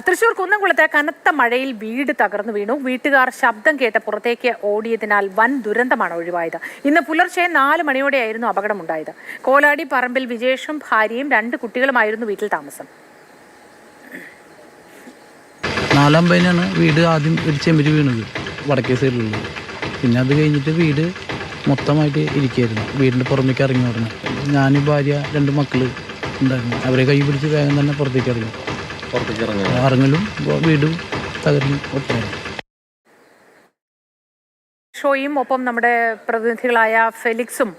തൃശൂർ കുന്നംകുളത്തെ കനത്ത മഴയിൽ വീട് തകർന്നു വീണു. വീട്ടുകാർ ശബ്ദം കേട്ട് പുറത്തേക്ക് ഓടിയതിനാൽ വൻ ദുരന്തമാണ് ഒഴിവായത്. ഇന്ന് പുലർച്ചെ 4 മണിയോടെയായിരുന്നു അപകടമുണ്ടായത്. കോലാടി പറമ്പിൽ വിജേഷും ഭാര്യയും 2 കുട്ടികളുമായിരുന്നു വീട്ടിൽ താമസം. 4:50 വീട് ആദ്യം ഒരു ചെമ്പര് വീണത് വടക്കേ സൈഡിലുള്ളത്. പിന്നെ അത് കഴിഞ്ഞിട്ട് വീട് മൊത്തമായിട്ട് ഇരിക്കുകയായിരുന്നു. വീടിൻ്റെ പുറമേക്ക് ഇറങ്ങി പറഞ്ഞു. ഞാനും ഭാര്യ 2 മക്കള് ഉണ്ടായിരുന്നു. അവരെ കൈ പിടിച്ച് വേഗം തന്നെ പുറത്തേക്ക് ഇറങ്ങലും വീടും തകർന്നു ഒപ്പമായിരുന്നു. ഷോയും ഒപ്പം നമ്മുടെ പ്രതിനിധികളായ ഫെലിക്സും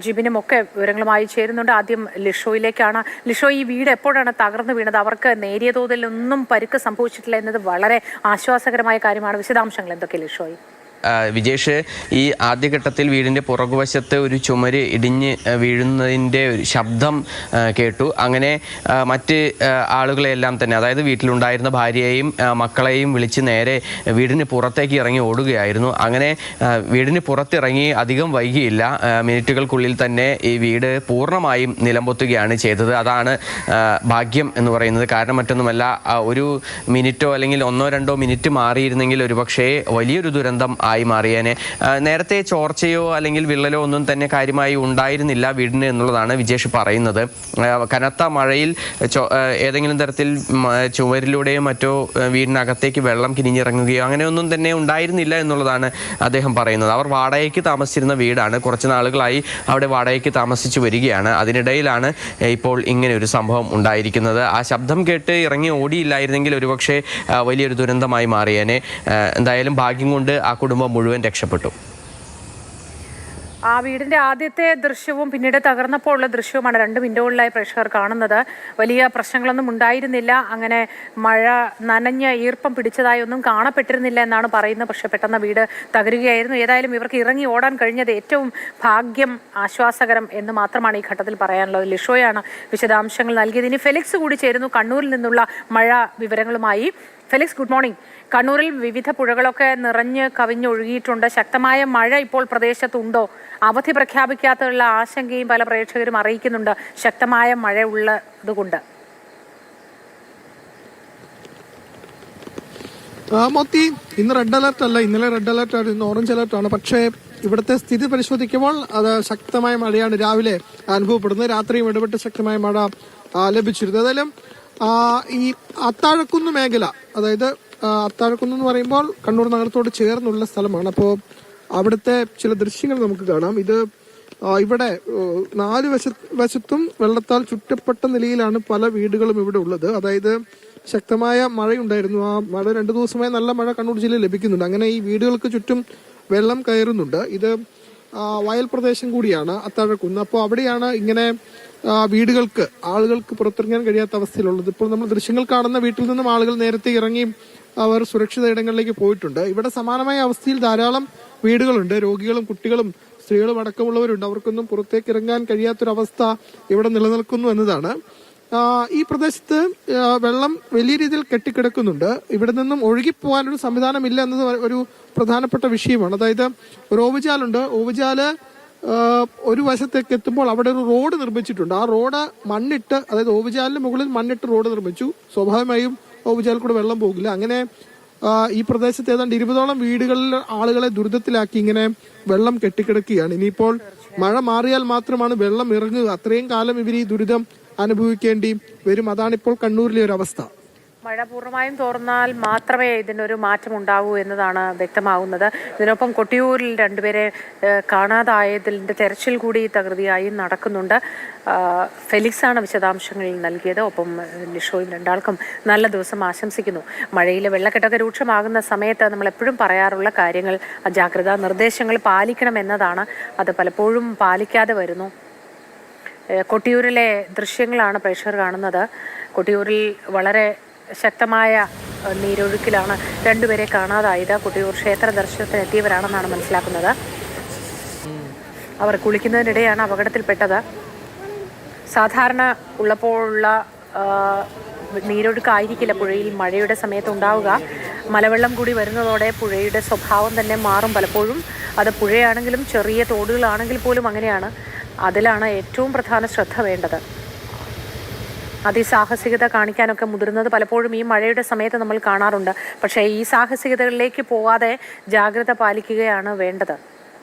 ജിബിനും ഒക്കെ വിവരങ്ങളുമായി ചേരുന്നുണ്ട്. ആദ്യം ലിഷോയിലേക്കാണ്. ലിഷോ, ഈ വീട് എപ്പോഴാണ് തകർന്നു വീണത്? അവർക്ക് നേരിയ തോതിലൊന്നും പരിക്ക് സംഭവിച്ചിട്ടില്ല എന്നത് വളരെ ആശ്വാസകരമായ കാര്യമാണ്. വിശദാംശങ്ങൾ എന്തൊക്കെ ലിഷോയി? വിജേഷ്, ഈ ആദ്യഘട്ടത്തിൽ വീടിൻ്റെ പുറകുവശത്ത് ഒരു ചുമര് ഇടിഞ്ഞ് വീഴുന്നതിൻ്റെ ഒരു ശബ്ദം കേട്ടു. അങ്ങനെ മറ്റ് ആളുകളെല്ലാം തന്നെ, അതായത് വീട്ടിലുണ്ടായിരുന്ന ഭാര്യയെയും മക്കളെയും വിളിച്ച് നേരെ വീടിന് പുറത്തേക്ക് ഇറങ്ങി ഓടുകയായിരുന്നു. അങ്ങനെ വീടിന് പുറത്തിറങ്ങി അധികം വൈകിയില്ല. മിനിറ്റുകൾക്കുള്ളിൽ തന്നെ ഈ വീട് പൂർണ്ണമായും നിലംപൊത്തുകയാണ് ചെയ്തത്. അതാണ് ഭാഗ്യം എന്ന് പറയുന്നത്. കാരണം മറ്റൊന്നുമല്ല, ഒരു മിനിറ്റോ അല്ലെങ്കിൽ 1-2 മിനിറ്റ് മാറിയിരുന്നെങ്കിൽ ഒരുപക്ഷേ വലിയൊരു ദുരന്തം ആയി മാറിയേനെ. നേരത്തെ ചോർച്ചയോ അല്ലെങ്കിൽ വിള്ളലോ ഒന്നും തന്നെ കാര്യമായി ഉണ്ടായിരുന്നില്ല വീടിന് എന്നുള്ളതാണ് വിജേഷ് പറയുന്നത്. കനത്ത മഴയിൽ ഏതെങ്കിലും തരത്തിൽ ചുവരിലൂടെയോ മറ്റോ വീടിനകത്തേക്ക് വെള്ളം കിനിഞ്ഞിറങ്ങുകയോ അങ്ങനെയൊന്നും തന്നെ ഉണ്ടായിരുന്നില്ല എന്നുള്ളതാണ് അദ്ദേഹം പറയുന്നത്. അവർ വാടകയ്ക്ക് താമസിച്ചിരുന്ന വീടാണ്. കുറച്ച് നാളുകളായി അവിടെ വാടകയ്ക്ക് താമസിച്ചു വരികയാണ്. അതിനിടയിലാണ് ഇപ്പോൾ ഇങ്ങനെ ഒരു സംഭവം ഉണ്ടായിരിക്കുന്നത്. ആ ശബ്ദം കേട്ട് ഇറങ്ങി ഓടിയില്ലായിരുന്നെങ്കിൽ ഒരുപക്ഷെ വലിയൊരു ദുരന്തമായി മാറിയേനെ. എന്തായാലും ഭാഗ്യം കൊണ്ട് ആ കുടുംബം മുഴുവൻ രക്ഷപ്പെട്ടു. ആ വീടിന്റെ ആദ്യത്തെ ദൃശ്യവും പിന്നീട് തകർന്നപ്പോൾ ഉള്ള ദൃശ്യവുമാണ് 2 വിൻഡോകളിലായി പ്രേക്ഷകർ കാണുന്നത്. വലിയ പ്രശ്നങ്ങളൊന്നും ഉണ്ടായിരുന്നില്ല. അങ്ങനെ മഴ നനഞ്ഞ് ഈർപ്പം പിടിച്ചതായി ഒന്നും കാണപ്പെട്ടിരുന്നില്ല എന്നാണ് പറയുന്നത്. പക്ഷെ പെട്ടെന്ന് വീട് തകരുകയായിരുന്നു. ഏതായാലും ഇവർക്ക് ഇറങ്ങി ഓടാൻ കഴിഞ്ഞത് ഏറ്റവും ഭാഗ്യം, ആശ്വാസകരം എന്ന് മാത്രമാണ് ഈ ഘട്ടത്തിൽ പറയാനുള്ളത്. ലിഷോയാണ് വിശദാംശങ്ങൾ നൽകിയത്. ഇനി ഫെലിക്സ് കൂടി ചേരുന്നു കണ്ണൂരിൽ നിന്നുള്ള മഴ വിവരങ്ങളുമായി. Felix, good morning. കണ്ണൂരിൽ വിവിധ പുഴകളൊക്കെ നിറഞ്ഞ് കവിഞ്ഞൊഴുകിയിട്ടുണ്ട്. ശക്തമായ മഴ ഇപ്പോൾ പ്രദേശത്തുണ്ടോ? അവധി പ്രഖ്യാപിക്കാത്തുള്ള ആശങ്കയും പല പ്രേക്ഷകരും അറിയിക്കുന്നുണ്ട് ശക്തമായ മഴ ഉള്ളതുകൊണ്ട്. മോത്തി, ഇന്ന് റെഡ് അലർട്ട് അല്ല, ഇന്നലെ റെഡ് അലർട്ട് ആണ്, ഇന്ന് ഓറഞ്ച് അലർട്ടാണ്. പക്ഷേ ഇവിടുത്തെ സ്ഥിതി പരിശോധിക്കുമ്പോൾ അത് ശക്തമായ മഴയാണ് രാവിലെ അനുഭവപ്പെടുന്നത്. രാത്രിയും ഇടപെട്ട് ശക്തമായ മഴ ലഭിച്ചിരുന്നു. ഏതായാലും ഈ അത്താഴക്കുന്ന് മേഖല, അതായത് അത്താഴക്കുന്ന് എന്ന് പറയുമ്പോൾ കണ്ണൂർ നഗരത്തോട് ചേർന്നുള്ള സ്ഥലമാണ്. അപ്പോൾ അവിടുത്തെ ചില ദൃശ്യങ്ങൾ നമുക്ക് കാണാം. ഇത് ഇവിടെ 4 വശത്തും വെള്ളത്താൽ ചുറ്റപ്പെട്ട നിലയിലാണ് പല വീടുകളും ഇവിടെ ഉള്ളത്. അതായത് ശക്തമായ മഴയുണ്ടായിരുന്നു. ആ മഴ 2 ദിവസമായി നല്ല മഴ കണ്ണൂർ ജില്ലയിൽ ലഭിക്കുന്നുണ്ട്. അങ്ങനെ ഈ വീടുകൾക്ക് ചുറ്റും വെള്ളം കയറുന്നുണ്ട്. ഇത് വയൽ പ്രദേശം കൂടിയാണ് അത്താഴക്കുന്ന്. അപ്പോൾ അവിടെയാണ് ഇങ്ങനെ വീടുകൾക്ക്, ആളുകൾക്ക് പുറത്തിറങ്ങാൻ കഴിയാത്ത അവസ്ഥയിലുള്ളത്. ഇപ്പോൾ നമ്മൾ ദൃശ്യങ്ങൾ കാണുന്ന വീട്ടിൽ നിന്നും ആളുകൾ നേരത്തെ ഇറങ്ങി അവർ സുരക്ഷിത ഇടങ്ങളിലേക്ക് പോയിട്ടുണ്ട്. ഇവിടെ സമാനമായ അവസ്ഥയിൽ ധാരാളം വീടുകളുണ്ട്. രോഗികളും കുട്ടികളും സ്ത്രീകളും അടക്കമുള്ളവരുണ്ട്. അവർക്കൊന്നും പുറത്തേക്ക് ഇറങ്ങാൻ കഴിയാത്തൊരവസ്ഥ ഇവിടെ നിലനിൽക്കുന്നു എന്നതാണ്. ഈ പ്രദേശത്ത് വെള്ളം വലിയ രീതിയിൽ കെട്ടിക്കിടക്കുന്നുണ്ട്. ഇവിടെ നിന്നും ഒഴുകിപ്പോകാനൊരു സംവിധാനമില്ല എന്നത് ഒരു പ്രധാനപ്പെട്ട വിഷയമാണ്. അതായത് ഒരു ഓവുചാലുണ്ട്. ഓവുചാല് ഒരു വശത്തേക്ക് എത്തുമ്പോൾ അവിടെ ഒരു റോഡ് നിർമ്മിച്ചിട്ടുണ്ട്. ആ റോഡ് മണ്ണിട്ട്, അതായത് ഓവുചാലിന് മുകളിൽ മണ്ണിട്ട് റോഡ് നിർമ്മിച്ചു. സ്വാഭാവികമായും ഓവുചാലിൽ കൂടെ വെള്ളം പോകില്ല. അങ്ങനെ ഈ പ്രദേശത്ത് ഏതാണ്ട് 20ഓളം വീടുകളിൽ ആളുകളെ ദുരിതത്തിലാക്കി ഇങ്ങനെ വെള്ളം കെട്ടിക്കിടക്കുകയാണ്. ഇനിയിപ്പോൾ മഴ മാറിയാൽ മാത്രമാണ് വെള്ളം ഇറങ്ങുക. അത്രയും കാലം ഇവർ ഈ ദുരിതം അനുഭവിക്കേണ്ടി വരും. അതാണിപ്പോൾ കണ്ണൂരിലെ ഒരു അവസ്ഥ. മഴ പൂർണ്ണമായും തോർന്നാൽ മാത്രമേ ഇതിനൊരു മാറ്റം ഉണ്ടാവൂ എന്നതാണ് വ്യക്തമാകുന്നത്. ഇതിനൊപ്പം കൊട്ടിയൂരിൽ 2 പേരെ കാണാതായതിൻ്റെ തെരച്ചിൽ കൂടി തകൃതിയായി നടക്കുന്നുണ്ട്. ഫെലിക്സാണ് വിശദാംശങ്ങൾ നൽകിയത്. ഒപ്പം ലിഷോയും 2ആൾക്കും നല്ല ദിവസം ആശംസിക്കുന്നു. മഴയിലെ വെള്ളക്കെട്ടൊക്കെ രൂക്ഷമാകുന്ന സമയത്ത് നമ്മൾ എപ്പോഴും പറയാറുള്ള കാര്യങ്ങൾ, ജാഗ്രതാ നിർദ്ദേശങ്ങൾ പാലിക്കണം എന്നതാണ്. അത് പലപ്പോഴും പാലിക്കാതെ വരുന്നു. കൊട്ടിയൂരിലെ ദൃശ്യങ്ങളാണ് പ്രേക്ഷകർ കാണുന്നത്. കൊട്ടിയൂരിൽ വളരെ ശക്തമായ നീരൊഴുക്കിലാണ് 2 പേരെ കാണാതായത്. കൊട്ടിയൂർ ക്ഷേത്ര ദർശനത്തിന് എത്തിയവരാണെന്നാണ് മനസ്സിലാക്കുന്നത്. അവർ കുളിക്കുന്നതിനിടെയാണ് അപകടത്തിൽപ്പെട്ടത്. സാധാരണ ഉള്ളപ്പോഴുള്ള നീരൊഴുക്കായിരിക്കില്ല പുഴയിൽ മഴയുടെ സമയത്ത് ഉണ്ടാവുക. മലവെള്ളം കൂടി വരുന്നതോടെ പുഴയുടെ സ്വഭാവം തന്നെ മാറും പലപ്പോഴും. അത് പുഴയാണെങ്കിലും ചെറിയ തോടുകളാണെങ്കിൽ പോലും അങ്ങനെയാണ്. അതിലാണ് ഏറ്റവും പ്രധാന ശ്രദ്ധ വേണ്ടത്. അതിസാഹസികത കാണിക്കാനൊക്കെ മുതിർന്നത് പലപ്പോഴും ഈ മഴയുടെ സമയത്ത് നമ്മൾ കാണാറുണ്ട്. പക്ഷേ ഈ സാഹസികതകളിലേക്ക് പോവാതെ ജാഗ്രത പാലിക്കുകയാണ് വേണ്ടത്.